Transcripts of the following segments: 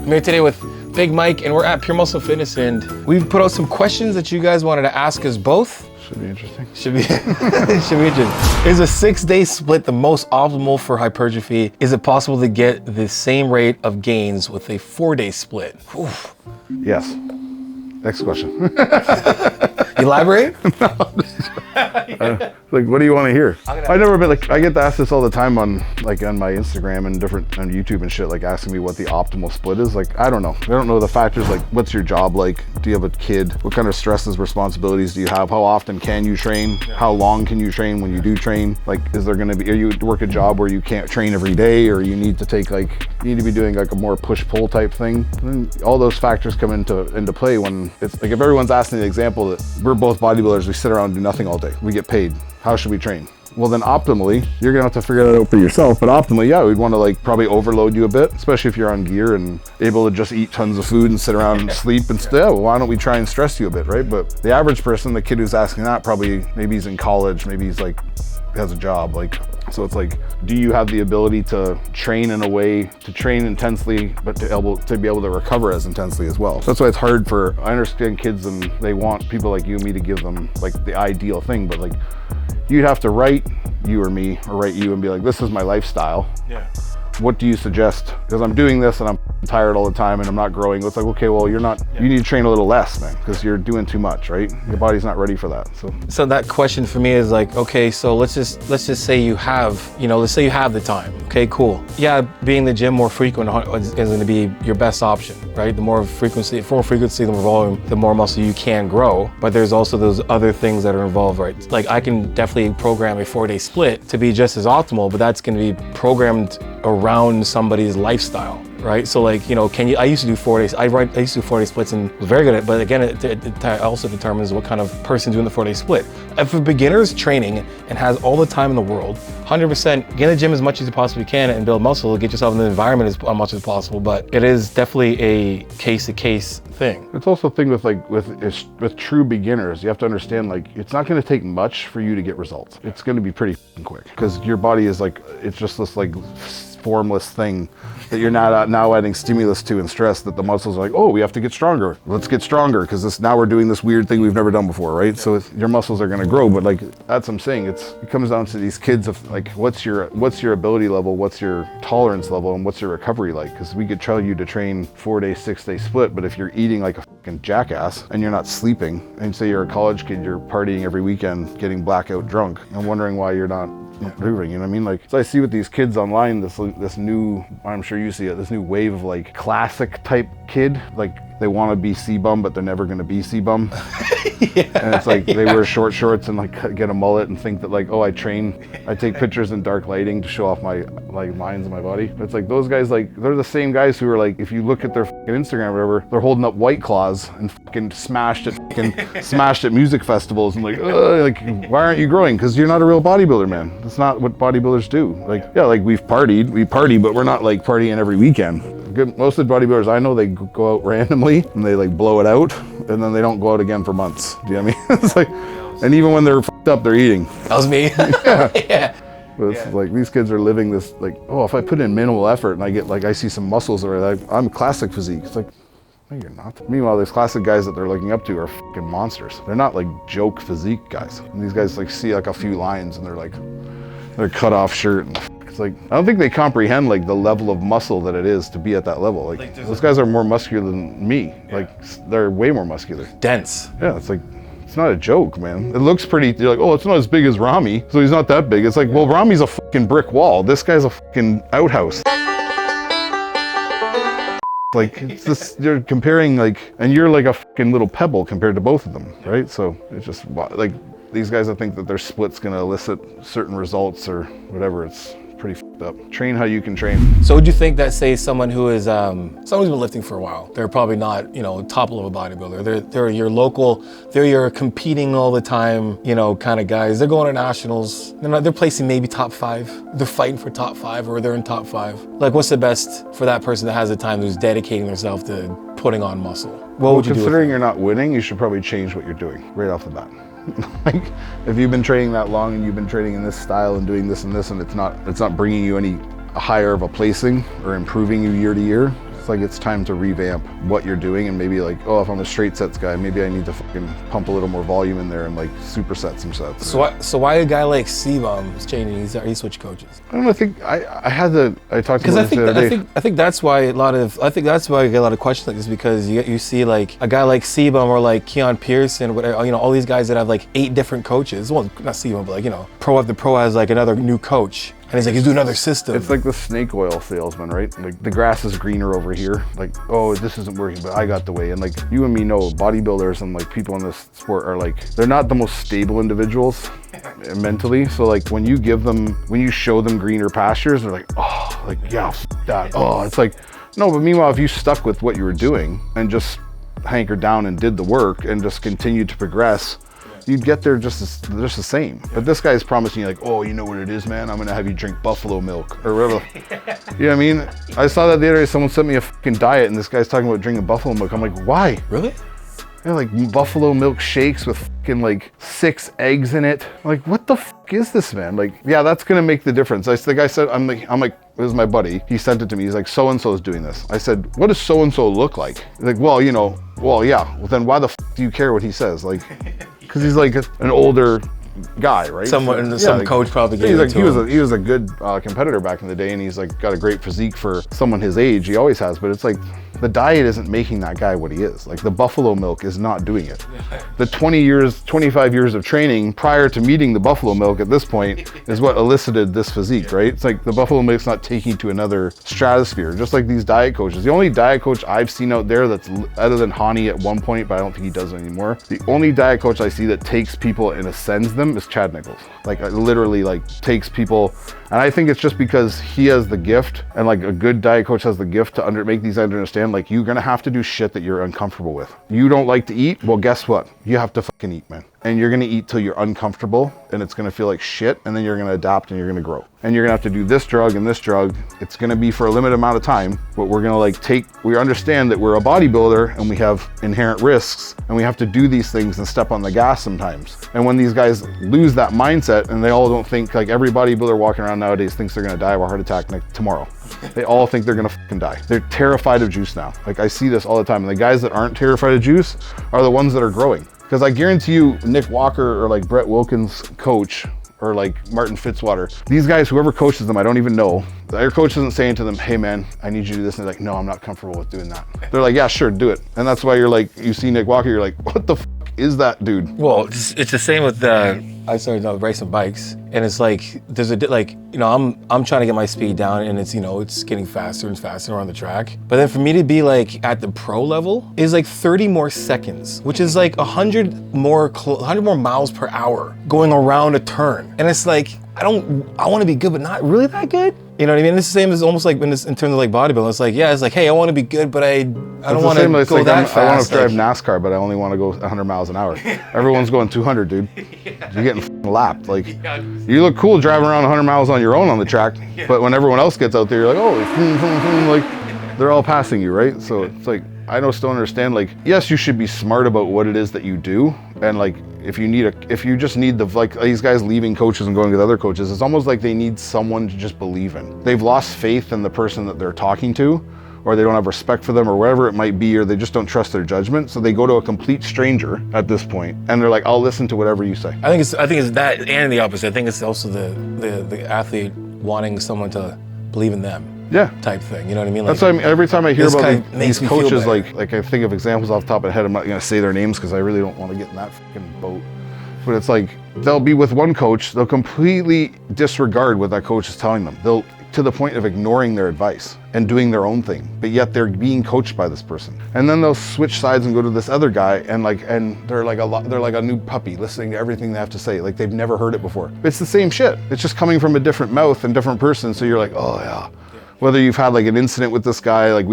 I'm here today with Big Mike, and we're at Pure Muscle Fitness, and we've put out some questions that you guys wanted to ask us both. Should be interesting. Should be interesting. Is a 6-day split the most optimal for hypertrophy? Is it possible to get the same rate of gains with a 4-day split? Oof. Yes. Next question. Elaborate? Like, what do you want to hear? I never been like, I get asked this all the time on my Instagram and on YouTube and shit, like asking me what the optimal split is. Like, I don't know. I don't know the factors. Like, what's your job like? Do you have a kid? What kind of stresses, responsibilities do you have? How often can you train? How long can you train when you do train? Like, is there gonna be, are you work a job where you can't train every day, or you need to take you need to be doing like a more push-pull type thing? And then all those factors come into play when it's like, if everyone's asking the example that we're both bodybuilders, we sit around and do nothing all day. We get paid. How should we train? Well, then optimally, you're gonna have to figure that out for yourself. But optimally, yeah, we'd want to like probably overload you a bit, especially if you're on gear and able to just eat tons of food and sit around and sleep and well, why don't we try and stress you a bit, right? But the average person, the kid who's asking that, probably maybe he's in college, maybe he's like has a job, like, so it's like, do you have the ability to train in a way to train intensely, but to be able to recover as intensely as well? That's why it's hard for, I understand kids and they want people like you and me to give them like the ideal thing, but like, you'd have to write you or me, or write you and be like, this is my lifestyle. Yeah. What do you suggest? Because I'm doing this and I'm tired all the time and I'm not growing. It's like, okay, well, you're not, you need to train a little less, man, because you're doing too much, right? Your body's not ready for that. So that question for me is like, okay, so let's just say you have, let's say you have the time. Okay, cool. Yeah, being in the gym more frequent is going to be your best option, right? The more frequency, the more volume, the more muscle you can grow. But there's also those other things that are involved, right? Like, I can definitely program a 4-day split to be just as optimal, but that's going to be programmed around somebody's lifestyle, right? So like, I used to do 4 days. I used to do 4-day splits and was very good at it, but again, it also determines what kind of person doing the 4-day split. If a beginner's training and has all the time in the world, 100% get in the gym as much as you possibly can and build muscle, get yourself in the environment as much as possible, but it is definitely a case-to-case thing. It's also a thing with true beginners. You have to understand, like, it's not going to take much for you to get results. It's going to be pretty quick, because your body is like, it's just this like formless thing that you're now adding stimulus to and stress, that the muscles are like, oh, we have to get stronger. Let's get stronger, because now we're doing this weird thing we've never done before, right? So your muscles are going to grow, but like, that's what I'm saying. It comes down to these kids of like, what's your ability level, what's your tolerance level, and what's your recovery like? Because we could tell you to train 4-day, 6-day split, but if you're eating like a fucking jackass and you're not sleeping, and say you're a college kid, you're partying every weekend, getting blackout drunk, and wondering why you're not improving, you know what I mean? Like, so I see with these kids online, this new, I'm sure you see it, this new wave of like classic type kid, like they want to be C-bum, but they're never going to be C-bum. Yeah, and it's like, they wear short shorts and like get a mullet and think that like, oh, I take pictures in dark lighting to show off my like lines of my body. But it's like, those guys, like, they're the same guys who are like, if you look at their fucking Instagram or whatever, they're holding up White Claws and fucking smashed at music festivals, and like, why aren't you growing? Because you're not a real bodybuilder, man. That's not what bodybuilders do. Like, yeah, like we party, but we're not like partying every weekend. Most of the bodybuilders I know, they go out randomly and they like blow it out, and then they don't go out again for months. Do you know what I mean? It's like, and even when they're fucked up, they're eating. That was me. Yeah. Yeah. But it's like, these kids are living this like, oh, if I put in minimal effort and I get like, I see some muscles, that are like, I'm classic physique. It's like, no, you're not. Meanwhile, these classic guys that they're looking up to are fucking monsters. They're not like joke physique guys. And these guys like see like a few lines and they're like, they're cut off shirt, and it's like, I don't think they comprehend like the level of muscle that it is to be at that level. Like those guys are more muscular than me. Yeah. Like, they're way more muscular. Dense. Yeah, it's like, it's not a joke, man. It looks pretty, you're like, oh, it's not as big as Rami, so he's not that big. It's like, well, Rami's a fucking brick wall. This guy's a fucking outhouse. Like, it's this, you're comparing like, and you're like a fucking little pebble compared to both of them, right? So it's just like, these guys that think that their split's gonna elicit certain results or whatever, it's pretty fucked up. Train how you can train. So would you think that, say, someone who is, someone who's been lifting for a while, they're probably not, top level bodybuilder. They're your local, they're your competing all the time, kind of guys. They're going to nationals. They're placing maybe top 5. They're fighting for top 5, or they're in top 5. Like, what's the best for that person that has the time, who's dedicating themselves to putting on muscle? What would you do? Considering you're not winning, you should probably change what you're doing right off the bat. Like, if you've been training that long and you've been training in this style and doing this and this, and it's not bringing you any higher of a placing or improving you year to year, It's like it's time to revamp what you're doing, and maybe like, oh, if I'm a straight sets guy, maybe I need to fucking pump a little more volume in there and like superset some sets. So why a guy like Sebum is changing? He switched coaches. I don't know. I think I talked to him Because the other day. I think that's why I get a lot of questions like this, because you see like a guy like Sebum or like Keon Pearson, whatever, all these guys that have like 8 different coaches. Well, not Sebum, but like pro after pro has like another new coach. And he's like, he's doing another system. It's like the snake oil salesman, right? Like the grass is greener over here. Like, oh, this isn't working, but I got the way. And like you and me know, bodybuilders and like people in this sport are like, they're not the most stable individuals mentally. So like when you show them greener pastures, they're like, oh, like, yeah, that. Oh, it's like, no, but meanwhile, if you stuck with what you were doing and just hankered down and did the work and just continued to progress, you'd get there just the same. But this guy's promising you like, oh, you know what it is, man? I'm gonna have you drink buffalo milk or whatever. You know what I mean? I saw that the other day, someone sent me a fucking diet and this guy's talking about drinking buffalo milk. I'm like, why? Really? They're like buffalo milk shakes with fucking like 6 eggs in it. I'm like, what the fuck is this, man? Like, yeah, that's gonna make the difference. The guy said, I'm like, it was my buddy. He sent it to me. He's like, so-and-so is doing this. I said, what does so-and-so look like? He's like, well, yeah. Well, then why the fuck do you care what he says? Like, because he's like an older guy, right? Some coach probably gave it to him. He was a good competitor back in the day, and he's like got a great physique for someone his age. He always has, but it's like the diet isn't making that guy what he is. Like the buffalo milk is not doing it. The 25 years of training prior to meeting the buffalo milk at this point is what elicited this physique, right? It's like the buffalo milk's not taking you to another stratosphere, just like these diet coaches. The only diet coach I've seen out there that's, other than Hani at one point, but I don't think he does it anymore, the only diet coach I see that takes people and ascends them is Chad Nichols. Like literally like takes people, and I think it's just because he has the gift, and like a good diet coach has the gift to make these guys understand, like, you're gonna have to do shit that you're uncomfortable with. You don't like to eat? Well, guess what? You have to fucking eat, man. And you're gonna eat till you're uncomfortable, and it's gonna feel like shit, and then you're gonna adapt and you're gonna grow. And you're gonna have to do this drug and this drug. It's gonna be for a limited amount of time, but we're gonna we understand that we're a bodybuilder and we have inherent risks, and we have to do these things and step on the gas sometimes. And when these guys lose that mindset, and they all don't think, like every bodybuilder walking around nowadays thinks they're gonna die of a heart attack tomorrow. They all think they're gonna fucking die. They're terrified of juice now. Like I see this all the time. And the guys that aren't terrified of juice are the ones that are growing. Because I guarantee you, Nick Walker or like Brett Wilkins' coach, or like Martin Fitzwater, these guys, whoever coaches them, I don't even know. Their coach isn't saying to them, hey man, I need you to do this. And they're like, no, I'm not comfortable with doing that. They're like, yeah, sure, do it. And that's why you're like, you see Nick Walker, you're like, what the is that dude? Well, it's the same with I started racing bikes, and it's like there's I'm trying to get my speed down, and it's getting faster and faster on the track. But then for me to be like at the pro level is like 30 more seconds, which is like 100 more miles per hour going around a turn, and it's like I want to be good, but not really that good. You know what I mean? It's the same as almost like in terms of like bodybuilding. It's like, yeah, it's like, hey, I want to be good, but I don't want to go that fast. I want to drive NASCAR, but I only want to go 100 miles an hour. Everyone's going 200, dude. You're getting lapped. Like, you look cool driving around 100 miles on your own on the track, but when everyone else gets out there, you're like, oh, like they're all passing you, right? So it's like, I just don't understand. Like, yes, you should be smart about what it is that you do, and like, if you just need like these guys leaving coaches and going with other coaches, it's almost like they need someone to just believe in. They've lost faith in the person that they're talking to, or they don't have respect for them, or whatever it might be, or they just don't trust their judgment. So they go to a complete stranger at this point, and they're like, I'll listen to whatever you say. I think it's that and the opposite. I think it's also the athlete wanting someone to believe in them. Yeah. Type thing, you know what I mean? Like, that's why every time I hear about these coaches, like I think of examples off the top of my head. I'm not gonna say their names because I really don't want to get in that fucking boat. But it's like they'll be with one coach, they'll completely disregard what that coach is telling them. They'll to the point of ignoring their advice and doing their own thing, but yet they're being coached by this person. And then they'll switch sides and go to this other guy, and they're like a new puppy listening to everything they have to say, like they've never heard it before. It's the same shit. It's just coming from a different mouth and different person. So you're like, oh yeah. Whether you've had like an incident with this guy, like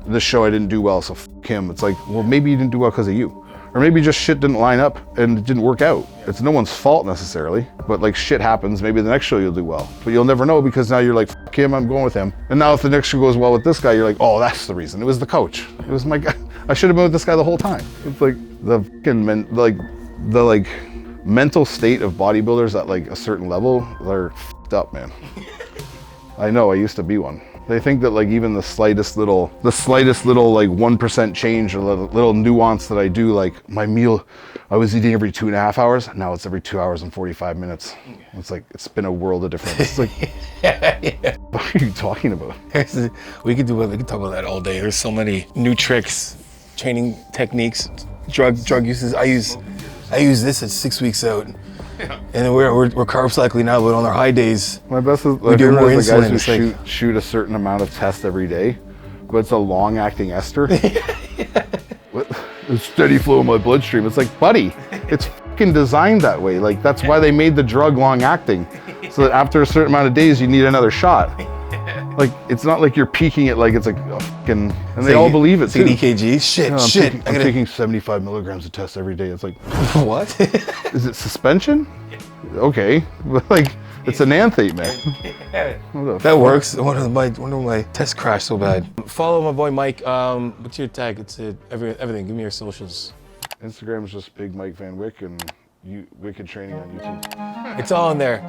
this show I didn't do well, so fuck him. It's like, well, maybe you didn't do well because of you. Or maybe just shit didn't line up and it didn't work out. It's no one's fault necessarily, but like shit happens. Maybe the next show you'll do well, but you'll never know because now you're like, fuck him, I'm going with him. And now if the next show goes well with this guy, you're like, oh, that's the reason. It was the coach. It was my guy. I should have been with this guy the whole time. It's like the fucking mental state of bodybuilders at like a certain level, they're fucked up, man. I know, I used to be one. They think that like even the slightest little like 1% change or little nuance that I do, like my meal, I was eating every 2.5 hours. Now it's every 2 hours and 45 minutes. It's like, it's been a world of difference. It's like, what are you talking about? We could talk about that all day. There's so many new tricks, training techniques, drug uses. I use this at 6 weeks out. And we're carb cycling now, but on our high days, My best is we do more the insulin. guys It's who like, shoot a certain amount of tests every day, but it's a long-acting ester. What? A steady flow in my bloodstream. It's like, buddy, it's fucking designed that way. Like that's why they made the drug long-acting, so that after a certain amount of days, you need another shot. Like it's not like you're peaking it like it's like a fucking, and they all believe it too. EKG? Shit, No, shit. I'm taking 75 milligrams of test every day. It's like, What? is it suspension? Okay, but like it's an anthate, man. What the That works. I wonder why my test crashed so bad. Follow my boy Mike. What's your tag? It's everything. Give me your socials. Instagram is just Big Mike Van Wyck and Wicked Training on YouTube. It's all in there.